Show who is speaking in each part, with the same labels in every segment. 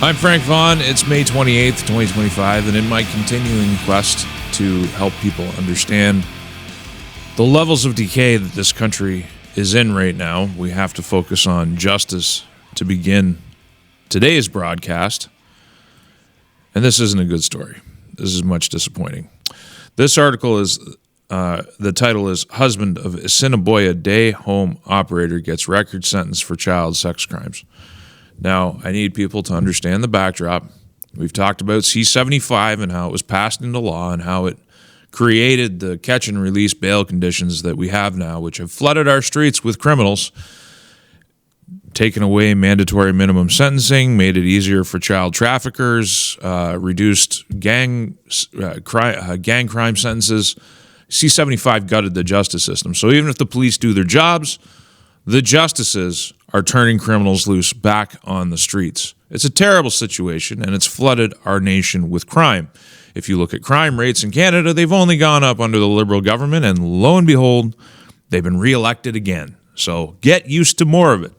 Speaker 1: I'm Frank Vaughn. It's May 28th, 2025, and in my continuing quest to help people understand the levels of decay that this country is in right now, we have to focus on justice to begin today's broadcast. And this isn't a good story. This is much disappointing. This article is, the title is Husband of Assiniboia Day Home Operator Gets Record Sentence for Child Sex Crimes. Now, I need people to understand the backdrop. We've talked about C-75 and how it was passed into law and how it created the catch and release bail conditions that we have now, which have flooded our streets with criminals, taken away mandatory minimum sentencing, made it easier for child traffickers, reduced gang crime sentences. C-75 gutted the justice system. So even if the police do their jobs, the justices are turning criminals loose back on the streets. It's a terrible situation, and it's flooded our nation with crime. If you look at crime rates in Canada, they've only gone up under the Liberal government, and lo and behold, they've been reelected again. So get used to more of it.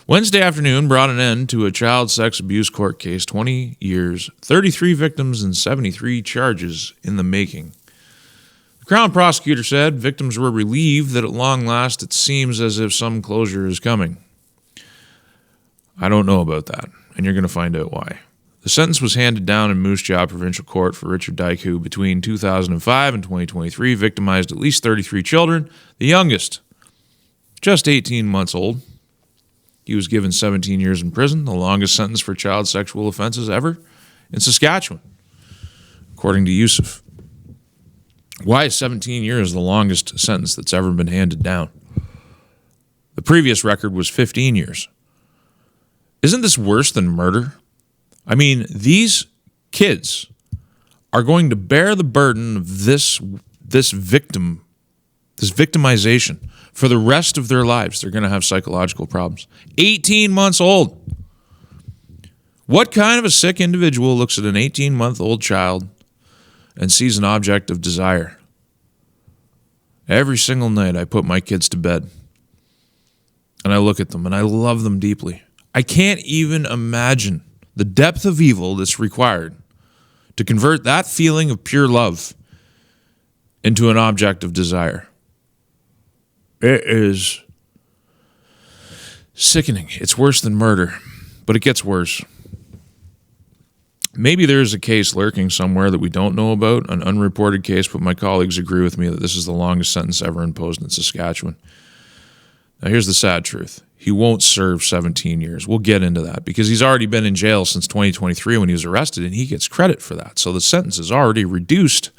Speaker 1: Wednesday afternoon brought an end to a child sex abuse court case, 20 years, 33 victims, and 73 charges in the making. The Crown prosecutor said victims were relieved that at long last it seems as if some closure is coming. I don't know about that, and you're going to find out why. The sentence was handed down in Moose Jaw Provincial Court for Richard Dyke, who between 2005 and 2023 victimized at least 33 children, the youngest just 18 months old. He was given 17 years in prison, the longest sentence for child sexual offenses ever in Saskatchewan, according to Yusuf. Why is 17 years the longest sentence that's ever been handed down? The previous record was 15 years. Isn't this worse than murder? I mean, these kids are going to bear the burden of this victimization for the rest of their lives. They're going to have psychological problems. 18 months old. What kind of a sick individual looks at an 18-month-old child and sees an object of desire? Every single night I put my kids to bed and I look at them and I love them deeply. I can't even imagine the depth of evil that's required to convert that feeling of pure love into an object of desire. It is sickening. It's worse than murder, but it gets worse. Maybe there is a case lurking somewhere that we don't know about, an unreported case, but my colleagues agree with me that this is the longest sentence ever imposed in Saskatchewan. Now, here's the sad truth. He won't serve 17 years. We'll get into that because he's already been in jail since 2023 when he was arrested, and he gets credit for that. So the sentence is already reduced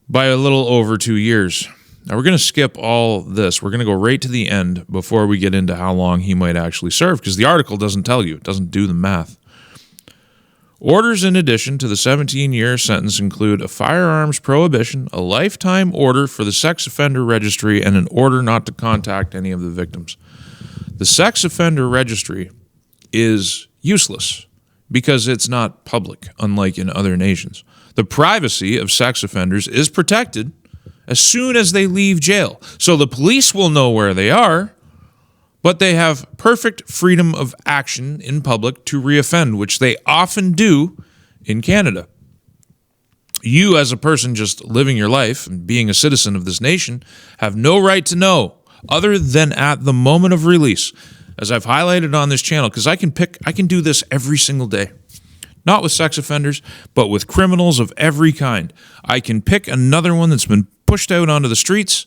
Speaker 1: by a little over 2 years. Now, we're going to skip all this. We're going to go right to the end before we get into how long he might actually serve because the article doesn't tell you. It doesn't do the math. Orders in addition to the 17-year sentence include a firearms prohibition, a lifetime order for the sex offender registry, and an order not to contact any of the victims. The sex offender registry is useless because it's not public, unlike in other nations. The privacy of sex offenders is protected as soon as they leave jail. So the police will know where they are, but they have perfect freedom of action in public to reoffend, which they often do in Canada. You, as a person just living your life and being a citizen of this nation, have no right to know other than at the moment of release. As I've highlighted on this channel, because I can do this every single day. Not with sex offenders, but with criminals of every kind. I can pick another one that's been pushed out onto the streets,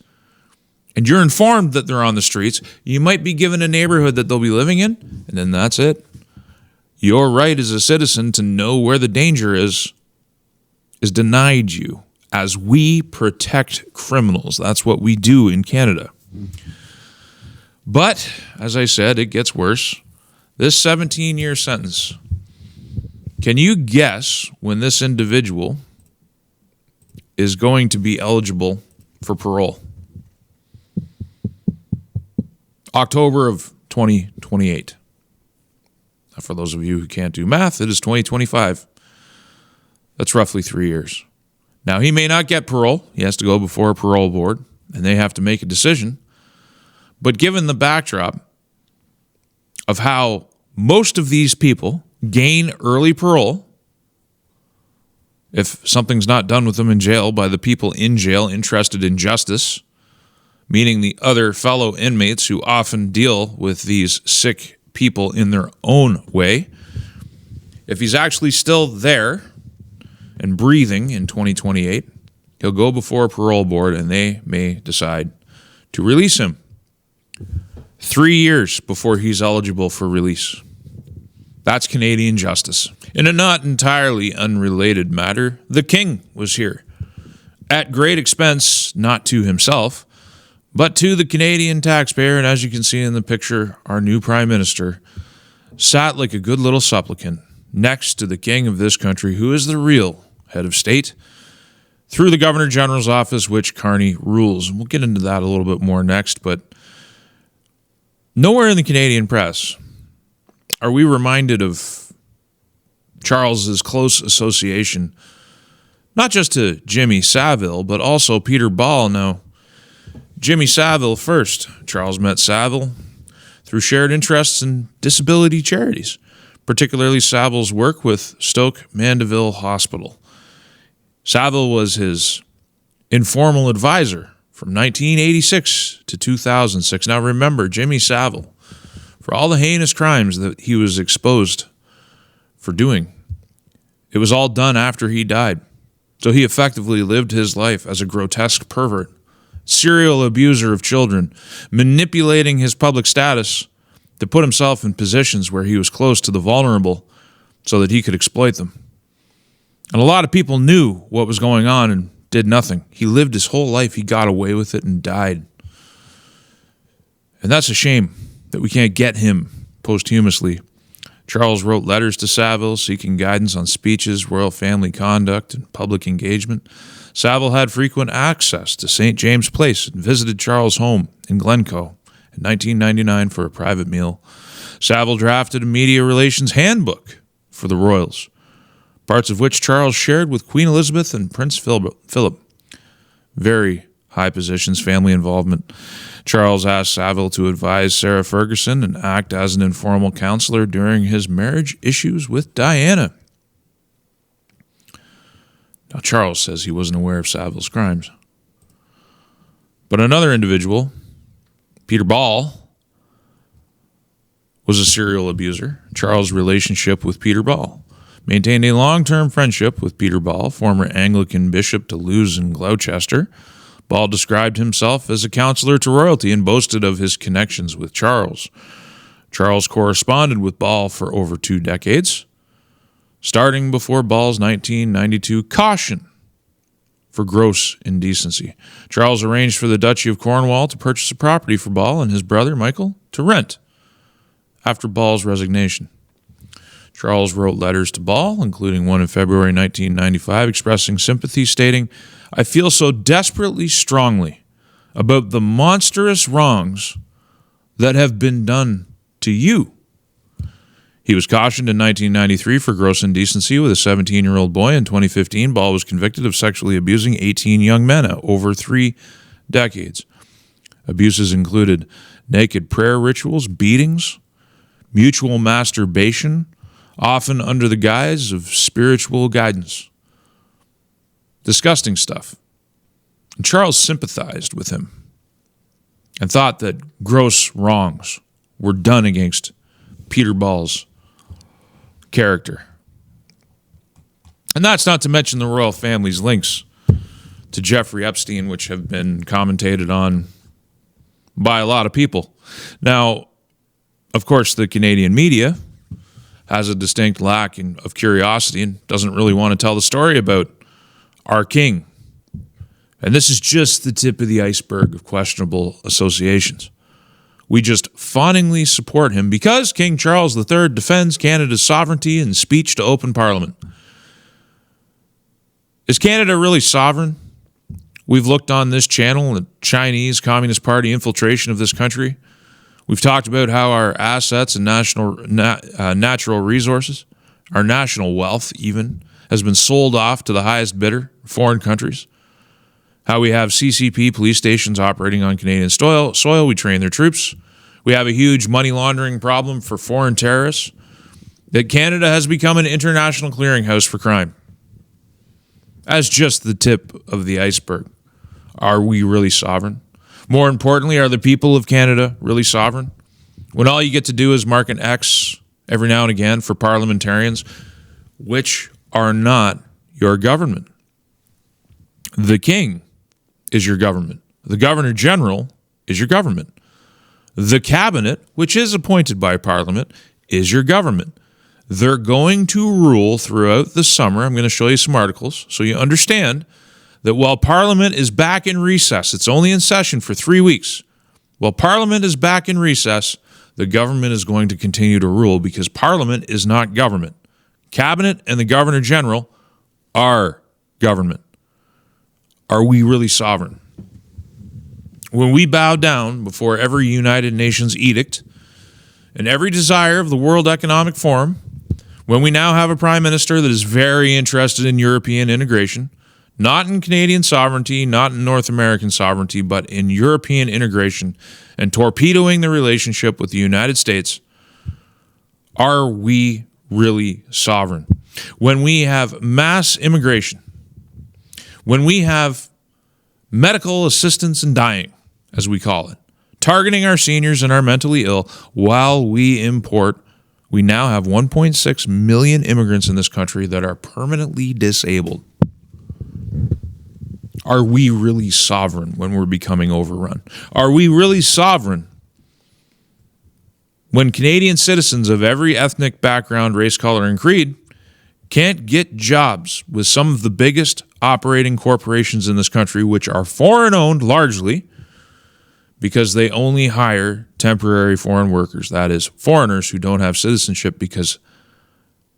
Speaker 1: and you're informed that they're on the streets. You might be given a neighborhood that they'll be living in, and then that's it. Your right as a citizen to know where the danger is denied you as we protect criminals. That's what we do in Canada. But, as I said, it gets worse. This 17-year sentence, can you guess when this individual is going to be eligible for parole? October of 2028. Now, for those of you who can't do math, it is 2025. That's roughly 3 years. Now, he may not get parole. He has to go before a parole board, and they have to make a decision. But given the backdrop of how most of these people gain early parole if something's not done with them in jail by the people in jail interested in justice, meaning the other fellow inmates who often deal with these sick people in their own way. If he's actually still there and breathing in 2028, he'll go before a parole board and they may decide to release him 3 years before he's eligible for release. That's Canadian justice. In a not entirely unrelated matter, the King was here. At great expense, not to himself, but to the Canadian taxpayer. And as you can see in the picture, our new Prime Minister sat like a good little supplicant next to the King of this country, who is the real head of state, through the Governor General's office, which Carney rules. And we'll get into that a little bit more next, but nowhere in the Canadian press are we reminded of Charles's close association, not just to Jimmy Savile, but also Peter Ball. Now, Jimmy Savile first. Charles met Savile through shared interests in disability charities, particularly Savile's work with Stoke Mandeville Hospital. Savile was his informal advisor from 1986 to 2006. Now remember, Jimmy Savile, for all the heinous crimes that he was exposed for doing, it was all done after he died. So he effectively lived his life as a grotesque pervert, serial abuser of children, manipulating his public status to put himself in positions where he was close to the vulnerable so that he could exploit them. And a lot of people knew what was going on and did nothing. He lived his whole life, he got away with it and died. And that's a shame that we can't get him posthumously. Charles wrote letters to Savile seeking guidance on speeches, royal family conduct, and public engagement. Savile had frequent access to St. James Place and visited Charles' home in Glencoe in 1999 for a private meal. Savile drafted a media relations handbook for the royals, parts of which Charles shared with Queen Elizabeth and Prince Philip. Very high positions, family involvement. Charles asked Savile to advise Sarah Ferguson and act as an informal counselor during his marriage issues with Diana. Now, Charles says he wasn't aware of Savile's crimes. But another individual, Peter Ball, was a serial abuser. Charles' relationship with Peter Ball maintained a long-term friendship with Peter Ball, former Anglican bishop to Lewes and Gloucester. Ball described himself as a counselor to royalty and boasted of his connections with Charles. Charles corresponded with Ball for over 2 decades, starting before Ball's 1992 caution for gross indecency. Charles arranged for the Duchy of Cornwall to purchase a property for Ball and his brother, Michael, to rent after Ball's resignation. Charles wrote letters to Ball, including one in February 1995, expressing sympathy, stating, "I feel so desperately strongly about the monstrous wrongs that have been done to you." He was cautioned in 1993 for gross indecency with a 17-year-old boy. In 2015, Ball was convicted of sexually abusing 18 young men over 3 decades. Abuses included naked prayer rituals, beatings, mutual masturbation, often under the guise of spiritual guidance. Disgusting stuff. And Charles sympathized with him and thought that gross wrongs were done against Peter Ball's character. And that's not to mention the royal family's links to Jeffrey Epstein, which have been commentated on by a lot of people. Now, of course, the Canadian media has a distinct lack of curiosity and doesn't really want to tell the story about our king. And this is just the tip of the iceberg of questionable associations. We just fawningly support him because King Charles III defends Canada's sovereignty and speech to open Parliament. Is Canada really sovereign? We've looked on this channel at Chinese Communist Party infiltration of this country. We've talked about how our assets and natural resources, our national wealth even, has been sold off to the highest bidder, foreign countries. How we have CCP police stations operating on Canadian soil. We train their troops. We have a huge money laundering problem for foreign terrorists. That Canada has become an international clearinghouse for crime. That's just the tip of the iceberg. Are we really sovereign? More importantly, are the people of Canada really sovereign? When all you get to do is mark an X every now and again for parliamentarians, which are not your government. The king is your government. The governor general is your government. The cabinet, which is appointed by parliament, is your government. They're going to rule throughout the summer. I'm going to show you some articles so you understand that while Parliament is back in recess, it's only in session for 3 weeks. While Parliament is back in recess, the government is going to continue to rule because Parliament is not government. Cabinet and the Governor General are government. Are we really sovereign? When we bow down before every United Nations edict and every desire of the World Economic Forum, when we now have a prime minister that is very interested in European integration, not in Canadian sovereignty, not in North American sovereignty, but in European integration and torpedoing the relationship with the United States, are we really sovereign? When we have mass immigration, when we have medical assistance in dying, as we call it, targeting our seniors and our mentally ill while we now have 1.6 million immigrants in this country that are permanently disabled. Are we really sovereign when we're becoming overrun? Are we really sovereign when Canadian citizens of every ethnic background, race, color, and creed can't get jobs with some of the biggest operating corporations in this country, which are foreign-owned largely, because they only hire temporary foreign workers, that is, foreigners who don't have citizenship, because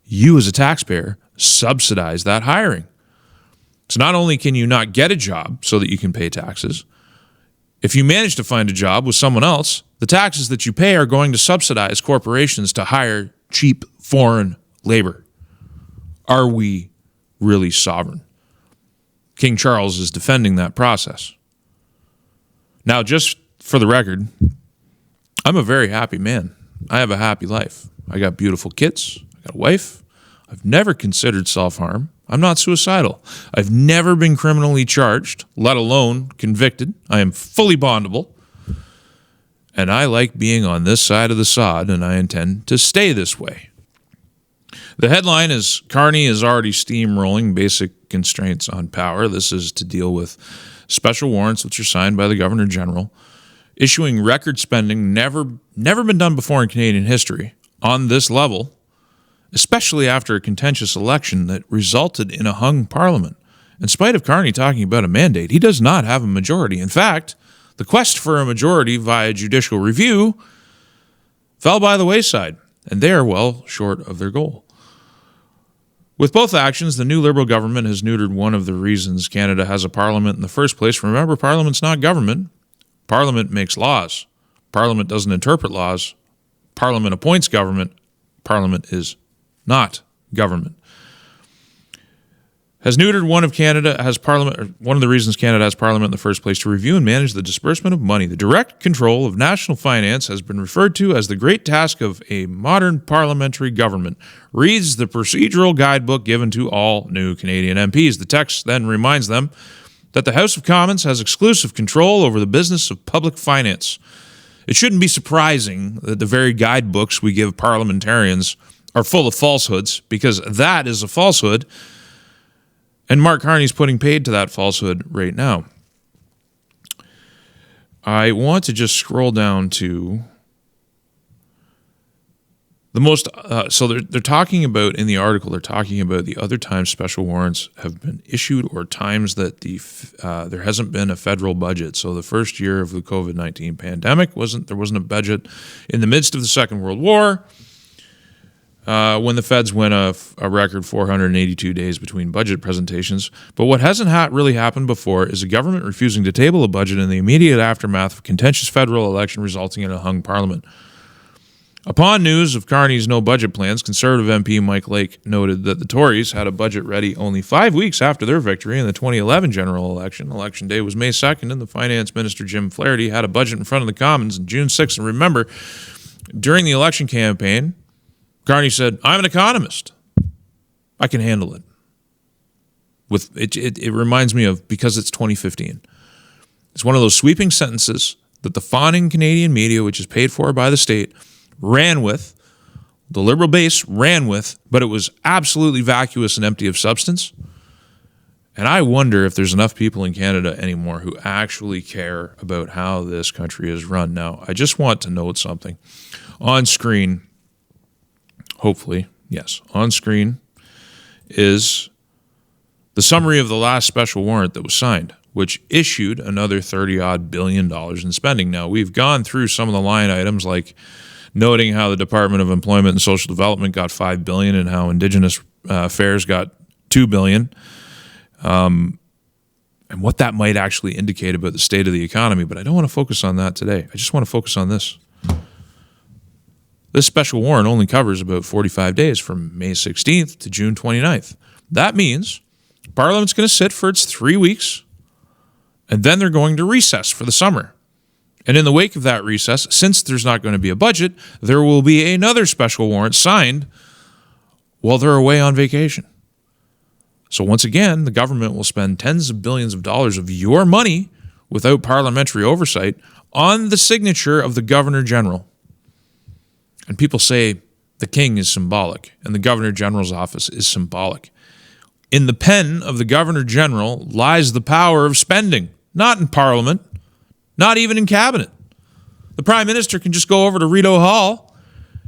Speaker 1: you as a taxpayer subsidize that hiring. So not only can you not get a job so that you can pay taxes, if you manage to find a job with someone else, the taxes that you pay are going to subsidize corporations to hire cheap foreign labor. Are we really sovereign? King Charles is defending that process. Now, just for the record, I'm a very happy man. I have a happy life. I got beautiful kids. I got a wife. I've never considered self-harm. I'm not suicidal. I've never been criminally charged, let alone convicted. I am fully bondable. And I like being on this side of the sod, and I intend to stay this way. The headline is, Carney is already steamrolling basic constraints on power. This is to deal with special warrants, which are signed by the Governor General, issuing record spending never been done before in Canadian history on this level, especially after a contentious election that resulted in a hung parliament. In spite of Carney talking about a mandate, he does not have a majority. In fact, the quest for a majority via judicial review fell by the wayside, and they are well short of their goal. With both actions, the new Liberal government has neutered one of the reasons Canada has a parliament in the first place. Remember, parliament's not government. Parliament makes laws. Parliament doesn't interpret laws. Parliament appoints government. Parliament is not government. Has neutered one of the reasons Canada has parliament in the first place, to review and manage the disbursement of money. The direct control of national finance has been referred to as the great task of a modern parliamentary government, reads the procedural guidebook given to all new Canadian MPs. The text then reminds them that the House of Commons has exclusive control over the business of public finance. It shouldn't be surprising that the very guidebooks we give parliamentarians are full of falsehoods, because that is a falsehood, and Mark Carney's putting paid to that falsehood right now. I want to just scroll down to the most, so they're talking about, in the article, they're talking about the other times special warrants have been issued, or times that there hasn't been a federal budget. So the first year of the COVID-19 pandemic, there wasn't a budget. In the midst of the Second World War, when the feds went a record 482 days between budget presentations. But what hasn't really happened before is a government refusing to table a budget in the immediate aftermath of a contentious federal election resulting in a hung parliament. Upon news of Carney's no-budget plans, Conservative MP Mike Lake noted that the Tories had a budget ready only 5 weeks after their victory in the 2011 general election. Election day was May 2nd, and the Finance Minister Jim Flaherty had a budget in front of the Commons on June 6th. And remember, during the election campaign, Carney said, "I'm an economist. I can handle it." It reminds me of, because it's 2015. It's one of those sweeping sentences that the fawning Canadian media, which is paid for by the state, ran with, the Liberal base ran with, but it was absolutely vacuous and empty of substance. And I wonder if there's enough people in Canada anymore who actually care about how this country is run. Now, I just want to note something. On screen, hopefully, yes, on screen is the summary of the last special warrant that was signed, which issued another $30-odd billion in spending. Now, we've gone through some of the line items, like noting how the Department of Employment and Social Development got $5 billion and how Indigenous Affairs got $2 billion, and what that might actually indicate about the state of the economy. But I don't want to focus on that today. I just want to focus on this. This special warrant only covers about 45 days from May 16th to June 29th. That means Parliament's going to sit for its 3 weeks, and then they're going to recess for the summer. And in the wake of that recess, since there's not going to be a budget, there will be another special warrant signed while they're away on vacation. So once again, the government will spend tens of billions of dollars of your money without parliamentary oversight on the signature of the Governor General. And people say the king is symbolic and the Governor General's office is symbolic. In the pen of the Governor General lies the power of spending, not in Parliament, not even in Cabinet. The Prime Minister can just go over to Rideau Hall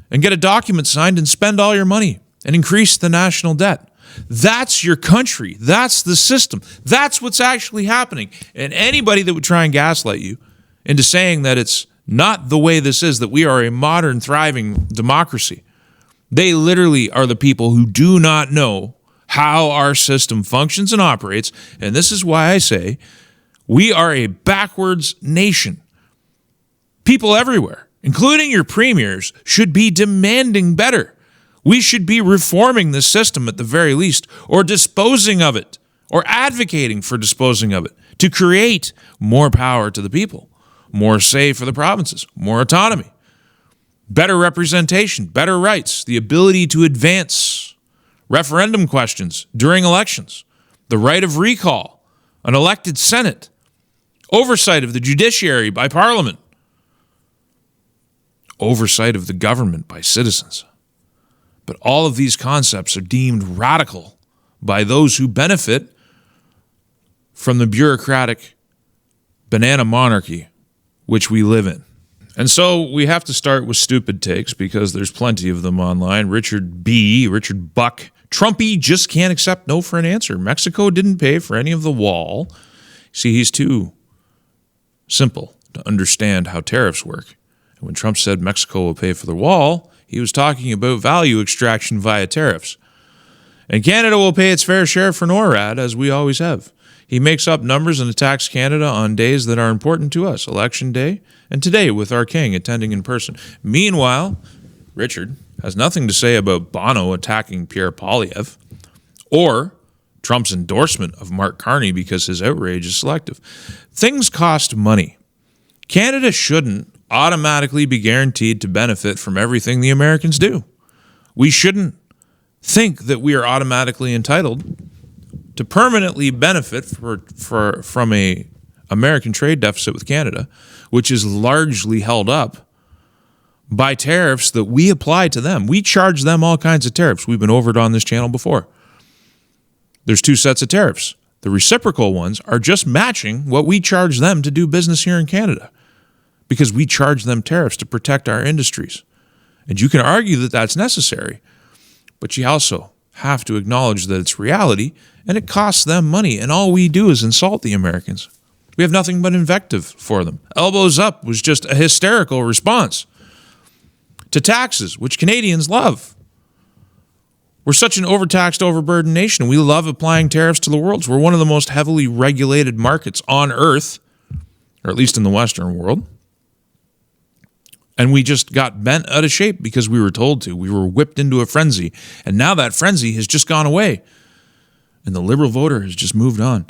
Speaker 1: and get a document signed and spend all your money and increase the national debt. That's your country. That's the system. That's what's actually happening. And anybody that would try and gaslight you into saying that it's not the way this is, that we are a modern, thriving democracy, they literally are the people who do not know how our system functions and operates. And this is why I say we are a backwards nation. People everywhere, including your premiers, should be demanding better. We should be reforming the system at the very least, or disposing of it, or advocating for disposing of it, to create more power to the people, more say for the provinces, more autonomy, better representation, better rights, the ability to advance referendum questions during elections, the right of recall, an elected Senate, oversight of the judiciary by Parliament, oversight of the government by citizens. But all of these concepts are deemed radical by those who benefit from the bureaucratic banana monarchy which we live in. And so we have to start with stupid takes because there's plenty of them online. Richard Buck, Trumpy just can't accept no for an answer. Mexico didn't pay for any of the wall. See, he's too simple to understand how tariffs work. And when Trump said Mexico will pay for the wall, he was talking about value extraction via tariffs. And Canada will pay its fair share for NORAD, as we always have. He makes up numbers and attacks Canada on days that are important to us, Election Day, and today with our king attending in person. Meanwhile, Richard has nothing to say about Bono attacking Pierre Poilievre or Trump's endorsement of Mark Carney because his outrage is selective. Things cost money. Canada shouldn't automatically be guaranteed to benefit from everything the Americans do. We shouldn't think that we are automatically entitled to permanently benefit from a American trade deficit with Canada, which is largely held up by tariffs that we apply to them. We charge them all kinds of tariffs. We've been over it on this channel before. There's two sets of tariffs. The reciprocal ones are just matching what we charge them to do business here in Canada because we charge them tariffs to protect our industries. And you can argue that that's necessary, but you also have to acknowledge that it's reality and it costs them money. And all we do is insult the Americans. We have nothing but invective for them. Elbows up was just a hysterical response to taxes, which Canadians love. We're such an overtaxed, overburdened nation. We love applying tariffs to the world. We're one of the most heavily regulated markets on earth, or at least in the Western world. And we just got bent out of shape because we were told to. We were whipped into a frenzy. And now that frenzy has just gone away. And the liberal voter has just moved on.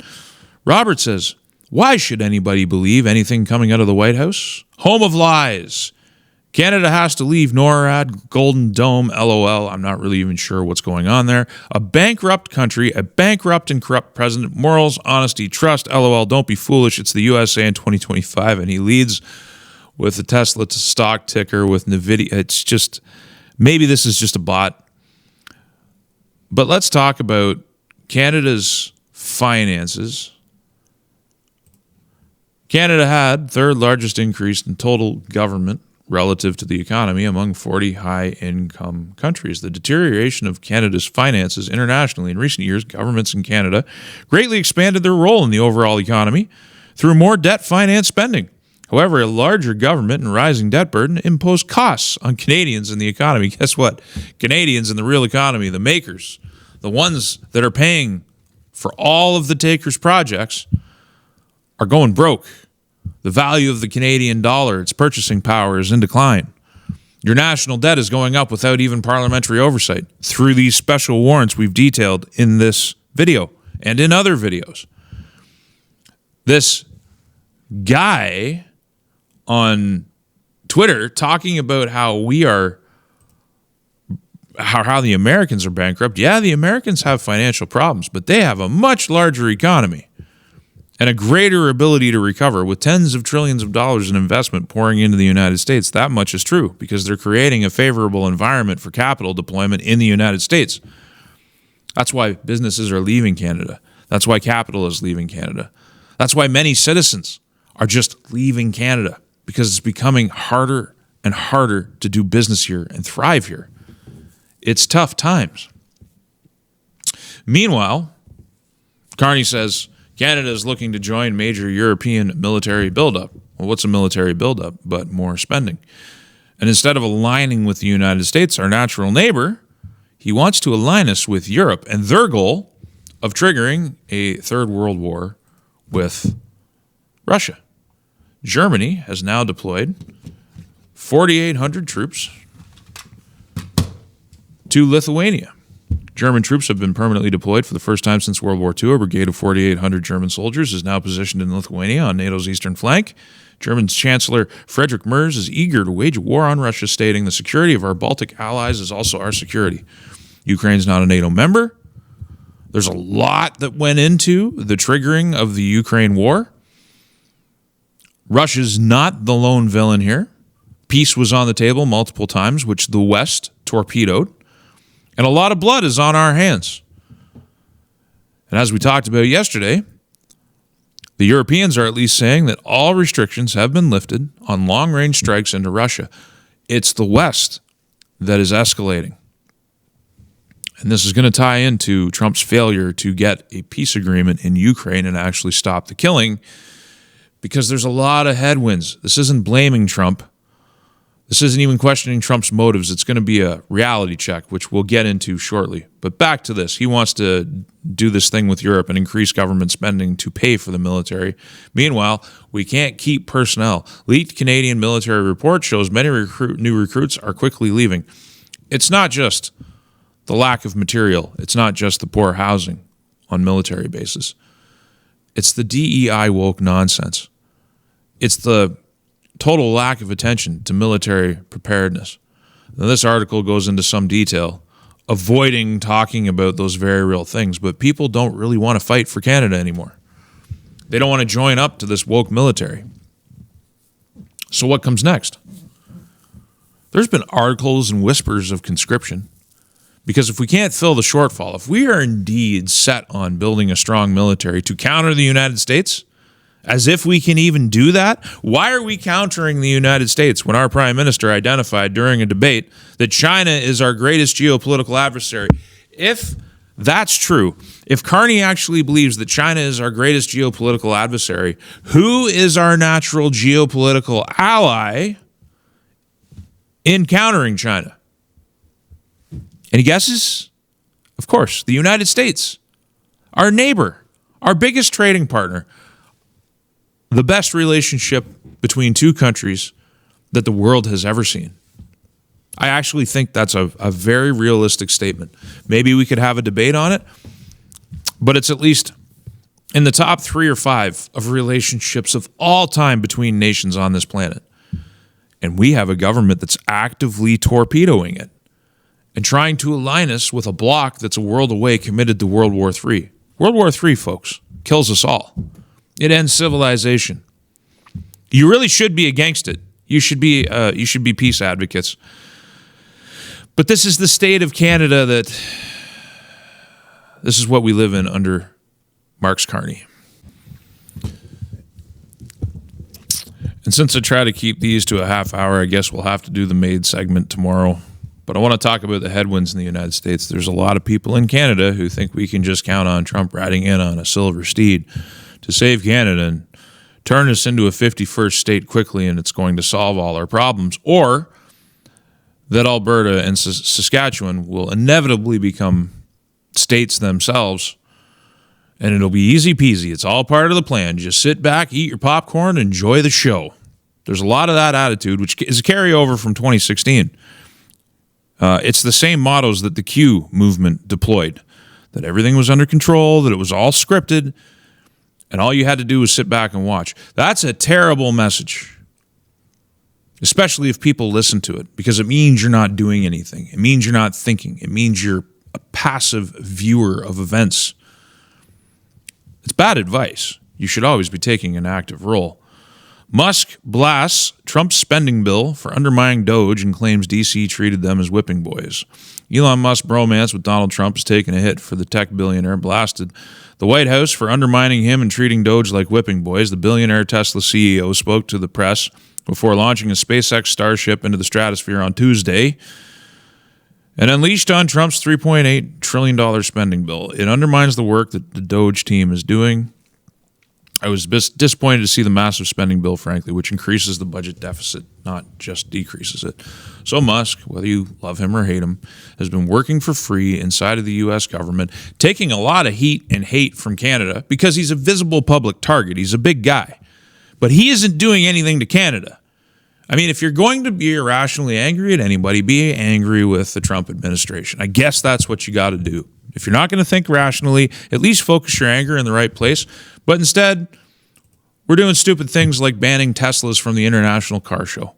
Speaker 1: Robert says, why should anybody believe anything coming out of the White House? Home of lies. Canada has to leave NORAD, Golden Dome, LOL. I'm not really even sure what's going on there. A bankrupt country, a bankrupt and corrupt president, morals, honesty, trust, LOL. Don't be foolish. It's the USA in 2025, and he leads with the Tesla stock ticker with NVIDIA. It's just, maybe this is just a bot. But let's talk about Canada's finances. Canada had third largest increase in total government relative to the economy among 40 high-income countries. The deterioration of Canada's finances internationally in recent years, governments in Canada greatly expanded their role in the overall economy through more debt-financed spending. However, a larger government and rising debt burden imposed costs on Canadians in the economy. Guess what? Canadians in the real economy, the makers, the ones that are paying for all of the takers' projects, are going broke. The value of the Canadian dollar, its purchasing power, is in decline. Your national debt is going up without even parliamentary oversight through these special warrants we've detailed in this video and in other videos. This guy on Twitter talking about how how the Americans are bankrupt. Yeah, the Americans have financial problems, but they have a much larger economy and a greater ability to recover with tens of trillions of dollars in investment pouring into the United States. That much is true because they're creating a favorable environment for capital deployment in the United States. That's why businesses are leaving Canada. That's why capital is leaving Canada. That's why many citizens are just leaving Canada because it's becoming harder and harder to do business here and thrive here. It's tough times. Meanwhile, Carney says Canada is looking to join major European military buildup. Well, what's a military buildup but more spending? And instead of aligning with the United States, our natural neighbor, he wants to align us with Europe and their goal of triggering a third world war with Russia. Germany has now deployed 4,800 troops to Lithuania. German troops have been permanently deployed for the first time since World War II. A brigade of 4,800 German soldiers is now positioned in Lithuania on NATO's eastern flank. German Chancellor Friedrich Merz is eager to wage a war on Russia, stating, "The security of our Baltic allies is also our security." Ukraine's not a NATO member. There's a lot that went into the triggering of the Ukraine war. Russia's not the lone villain here. Peace was on the table multiple times, which the West torpedoed. And a lot of blood is on our hands. And as we talked about yesterday, the Europeans are at least saying that all restrictions have been lifted on long-range strikes into Russia. It's the West that is escalating. And this is going to tie into Trump's failure to get a peace agreement in Ukraine and actually stop the killing, because there's a lot of headwinds. This isn't blaming Trump. This isn't even questioning Trump's motives. It's going to be a reality check, which we'll get into shortly. But back to this. He wants to do this thing with Europe and increase government spending to pay for the military. Meanwhile, we can't keep personnel. Leaked Canadian military report shows many new recruits are quickly leaving. It's not just the lack of material. It's not just the poor housing on military bases. It's the DEI woke nonsense. It's the total lack of attention to military preparedness. Now, this article goes into some detail, avoiding talking about those very real things, but people don't really want to fight for Canada anymore. They don't want to join up to this woke military. So what comes next? There's been articles and whispers of conscription, because if we can't fill the shortfall, if we are indeed set on building a strong military to counter the United States, as if we can even do that, why are we countering the United States when our prime minister identified during a debate that China is our greatest geopolitical adversary? If that's true, if Carney actually believes that China is our greatest geopolitical adversary, who is our natural geopolitical ally in countering China? Any guesses? Of course, the United States, our neighbor, our biggest trading partner, the best relationship between two countries that the world has ever seen. I actually think that's a very realistic statement. Maybe we could have a debate on it, but it's at least in the top 3 or 5 of relationships of all time between nations on this planet. And we have a government that's actively torpedoing it and trying to align us with a bloc that's a world away committed to World War III. World War III, folks, kills us all. It ends civilization. You really should be against it. You should be peace advocates. But this is the state of Canada this is what we live in under Marx Carney. And since I try to keep these to a half hour, I guess we'll have to do the maid segment tomorrow. But I want to talk about the headwinds in the United States. There's a lot of people in Canada who think we can just count on Trump riding in on a silver steed to save Canada and turn us into a 51st state quickly and it's going to solve all our problems. Or that Alberta and Saskatchewan will inevitably become states themselves and it'll be easy peasy. It's all part of the plan. Just sit back, eat your popcorn, enjoy the show. There's a lot of that attitude, which is a carryover from 2016. It's the same mottos that the Q movement deployed, that everything was under control, that it was all scripted, and all you had to do was sit back and watch. That's a terrible message, especially if people listen to it, because it means you're not doing anything. It means you're not thinking. It means you're a passive viewer of events. It's bad advice. You should always be taking an active role. Musk blasts Trump's spending bill for undermining Doge and claims DC treated them as whipping boys. Elon Musk's bromance with Donald Trump has taken a hit for the tech billionaire, blasted the White House for undermining him and treating Doge like whipping boys. The billionaire Tesla CEO spoke to the press before launching a SpaceX Starship into the stratosphere on Tuesday and unleashed on Trump's $3.8 trillion spending bill. It undermines the work that the Doge team is doing. I was disappointed to see the massive spending bill, frankly, which increases the budget deficit, not just decreases it. So Musk, whether you love him or hate him, has been working for free inside of the U.S. government, taking a lot of heat and hate from Canada because he's a visible public target. He's a big guy. But he isn't doing anything to Canada. I mean, if you're going to be irrationally angry at anybody, be angry with the Trump administration. I guess that's what you got to do. If you're not going to think rationally, at least focus your anger in the right place. But instead, we're doing stupid things like banning Teslas from the International Car Show.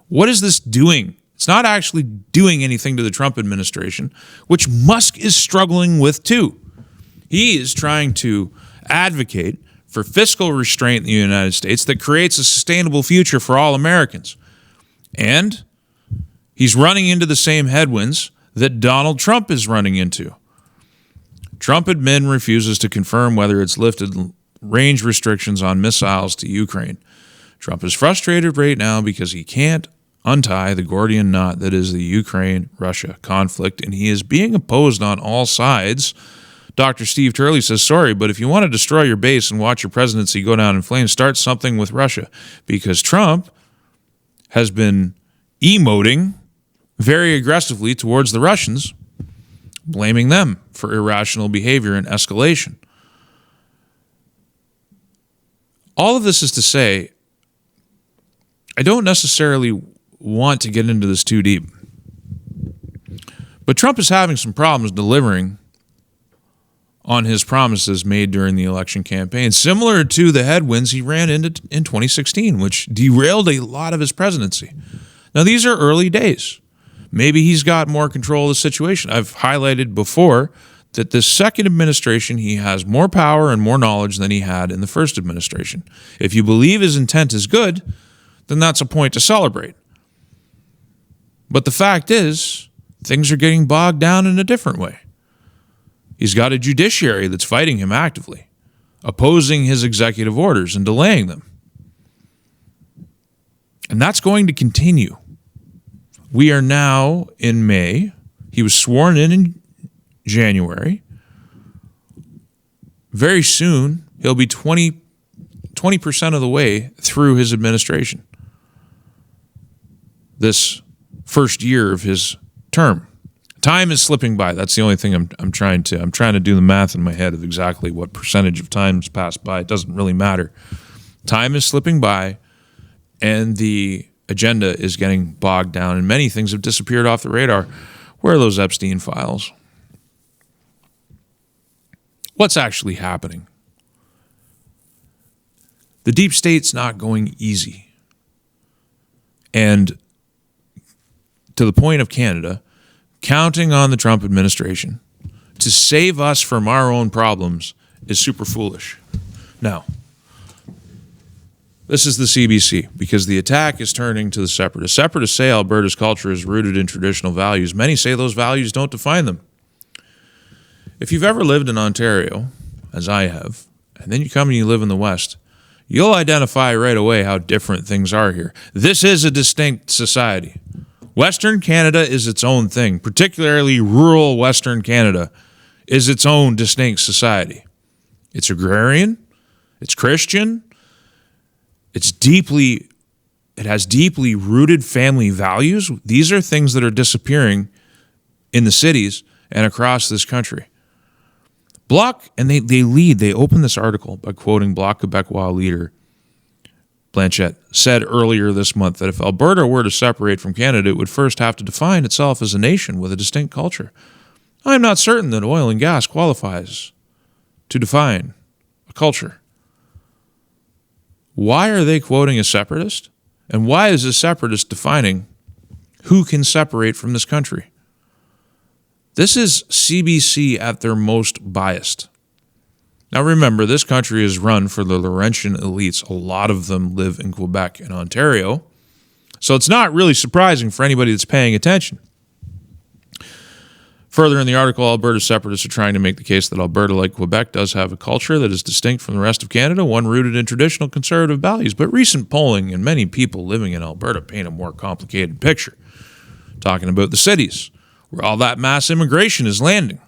Speaker 1: What is this doing? It's not actually doing anything to the Trump administration, which Musk is struggling with too. He is trying to advocate for fiscal restraint in the United States that creates a sustainable future for all Americans. And he's running into the same headwinds that Donald Trump is running into. Trump admin refuses to confirm whether it's lifted range restrictions on missiles to Ukraine. Trump is frustrated right now because he can't untie the Gordian knot that is the Ukraine-Russia conflict, and he is being opposed on all sides. Dr. Steve Turley says, sorry, but if you want to destroy your base and watch your presidency go down in flames, start something with Russia, because Trump has been emoting very aggressively towards the Russians, blaming them for irrational behavior and escalation. All of this is to say, I don't necessarily want to get into this too deep, but Trump is having some problems delivering on his promises made during the election campaign, similar to the headwinds he ran into in 2016, which derailed a lot of his presidency. Now, these are early days. Maybe he's got more control of the situation. I've highlighted before that this second administration, he has more power and more knowledge than he had in the first administration. If you believe his intent is good, then that's a point to celebrate. But the fact is, things are getting bogged down in a different way. He's got a judiciary that's fighting him actively, opposing his executive orders and delaying them. And that's going to continue. We are now in May. He was sworn in January. Very soon, he'll be 20% of the way through his administration. This first year of his term. Time is slipping by. That's the only thing I'm trying to do the math in my head of exactly what percentage of time has passed by. It doesn't really matter. Time is slipping by, and the agenda is getting bogged down, and many things have disappeared off the radar. Where are those Epstein files? What's actually happening? The deep state's not going easy. And to the point of Canada, counting on the Trump administration to save us from our own problems is super foolish. Now, this is the CBC, because the attack is turning to the separatists. Separatists say Alberta's culture is rooted in traditional values. Many say those values don't define them. If you've ever lived in Ontario, as I have, and then you come and you live in the West, you'll identify right away how different things are here. This is a distinct society. Western Canada is its own thing, particularly rural Western Canada is its own distinct society. It's agrarian, it's Christian, it has deeply rooted family values. These are things that are disappearing in the cities and across this country. Bloc, and they open this article by quoting Bloc Quebecois leader Blanchette, said earlier this month that if Alberta were to separate from Canada, it would first have to define itself as a nation with a distinct culture. I'm not certain that oil and gas qualifies to define a culture. Why are they quoting a separatist? And why is a separatist defining who can separate from this country? This is CBC at their most biased. Now remember, this country is run for the Laurentian elites. A lot of them live in Quebec and Ontario. So it's not really surprising for anybody that's paying attention. Further in the article, Alberta separatists are trying to make the case that Alberta, like Quebec, does have a culture that is distinct from the rest of Canada, one rooted in traditional conservative values. But recent polling and many people living in Alberta paint a more complicated picture. Talking about the cities, where all that mass immigration is landing.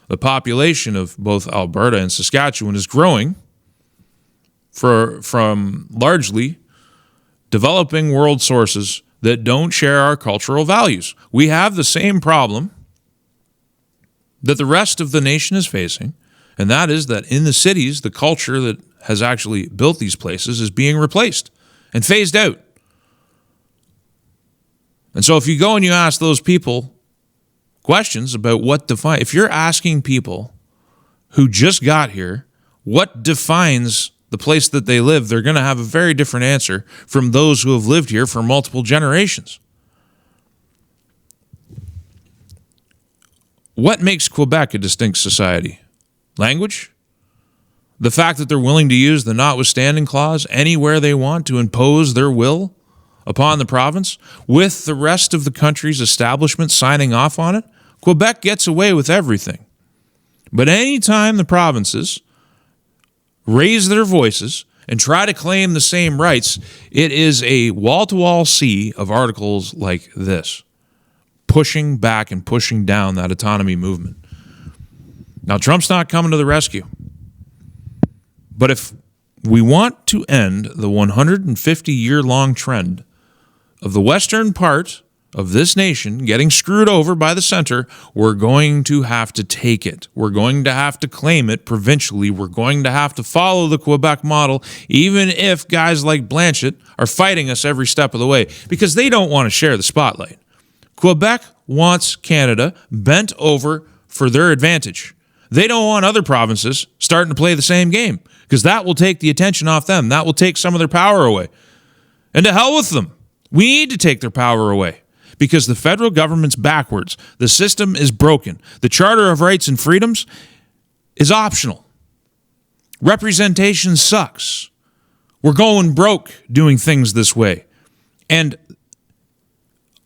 Speaker 1: The population of both Alberta and Saskatchewan is growing from largely developing world sources that don't share our cultural values. We have the same problem that the rest of the nation is facing, and that is that in the cities, the culture that has actually built these places is being replaced and phased out. And so if you go and you ask those people questions about what defines, if you're asking people who just got here what defines the place that they live, they're going to have a very different answer from those who have lived here for multiple generations. What makes Quebec a distinct society? Language? The fact that they're willing to use the notwithstanding clause anywhere they want to impose their will upon the province, with the rest of the country's establishment signing off on it? Quebec gets away with everything. But anytime the provinces raise their voices and try to claim the same rights, it is a wall-to-wall sea of articles like this, pushing back and pushing down that autonomy movement. Now, Trump's not coming to the rescue. But if we want to end the 150-year-long trend of the western part of this nation getting screwed over by the center, we're going to have to take it. We're going to have to claim it provincially. We're going to have to follow the Quebec model, even if guys like Blanchette are fighting us every step of the way, because they don't want to share the spotlight. Quebec wants Canada bent over for their advantage. They don't want other provinces starting to play the same game, because that will take the attention off them. That will take some of their power away. And to hell with them. We need to take their power away, because the federal government's backwards. The system is broken. The Charter of Rights and Freedoms is optional. Representation sucks. We're going broke doing things this way. And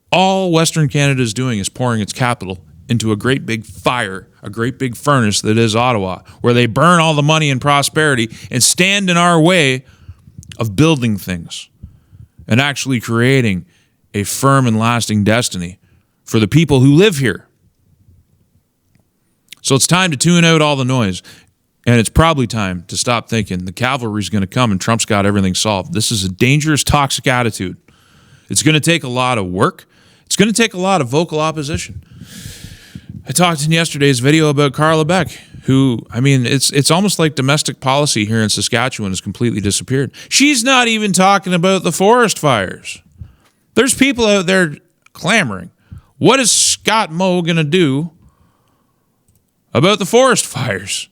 Speaker 1: all Western Canada is doing is pouring its capital into a great big fire, a great big furnace that is Ottawa, where they burn all the money and prosperity and stand in our way of building things and actually creating a firm and lasting destiny for the people who live here. So it's time to tune out all the noise, and it's probably time to stop thinking the cavalry's going to come and Trump's got everything solved. This is a dangerous, toxic attitude. It's going to take a lot of work. It's going to take a lot of vocal opposition. I talked in yesterday's video about Carla Beck, who, I mean, it's almost like domestic policy here in Saskatchewan has completely disappeared. She's not even talking about the forest fires. There's people out there clamoring. What is Scott Moe going to do about the forest fires?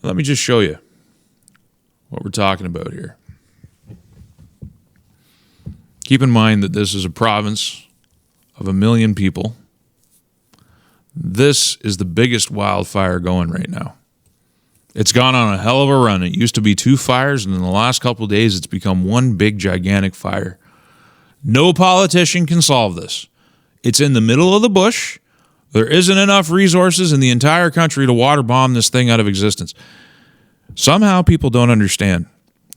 Speaker 1: Let me just show you what we're talking about here. Keep in mind that this is a province of 1 million people. This is the biggest wildfire going right now. It's gone on a hell of a run. It used to be 2 fires, and in the last couple of days, it's become one big, gigantic fire. No politician can solve this. It's in the middle of the bush. There isn't enough resources in the entire country to water bomb this thing out of existence. Somehow people don't understand.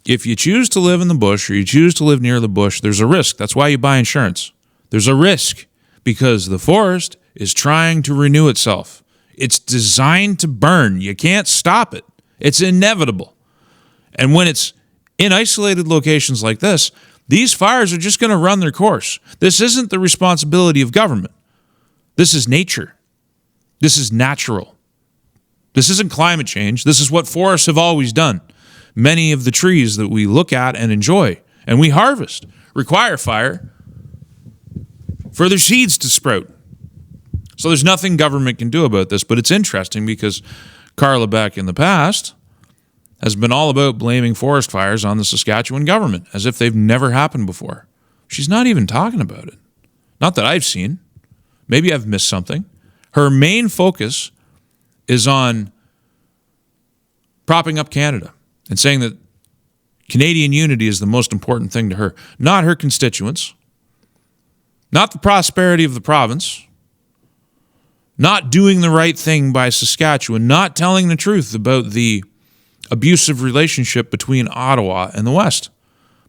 Speaker 1: If you choose to live in the bush or you choose to live near the bush, there's a risk. That's why you buy insurance. There's a risk because the forest is trying to renew itself. It's designed to burn. You can't stop it. It's inevitable. And when it's in isolated locations like this, these fires are just going to run their course. This isn't the responsibility of government. This is nature. This is natural. This isn't climate change. This is what forests have always done. Many of the trees that we look at and enjoy and we harvest require fire for their seeds to sprout. So there's nothing government can do about this, but it's interesting because Carla Beck in the past has been all about blaming forest fires on the Saskatchewan government, as if they've never happened before. She's not even talking about it. Not that I've seen. Maybe I've missed something. Her main focus is on propping up Canada and saying that Canadian unity is the most important thing to her, not her constituents, not the prosperity of the province, not doing the right thing by Saskatchewan, not telling the truth about the abusive relationship between Ottawa and the West,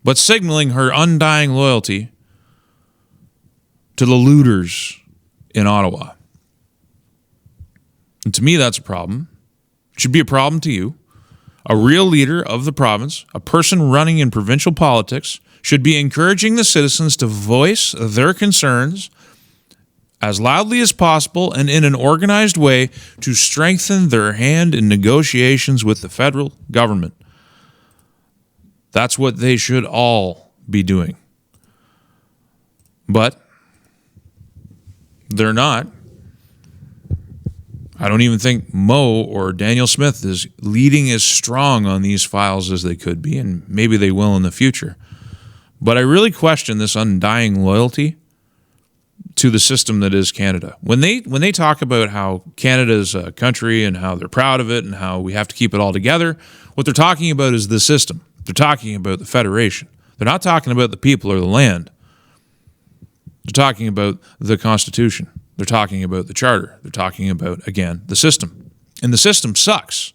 Speaker 1: but signaling her undying loyalty to the looters in Ottawa. And to me, that's a problem. It should be a problem to you. A real leader of the province, a person running in provincial politics, should be encouraging the citizens to voice their concerns as loudly as possible and in an organized way to strengthen their hand in negotiations with the federal government. That's what they should all be doing. But they're not. I don't even think Moe or Daniel Smith is leading as strong on these files as they could be, and maybe they will in the future. But I really question this undying loyalty to the system that is Canada. When they talk about how Canada is a country and how they're proud of it and how we have to keep it all together, what they're talking about is the system. They're talking about the Federation. They're not talking about the people or the land. They're talking about the Constitution. They're talking about the Charter. They're talking about, again, the system. And the system sucks.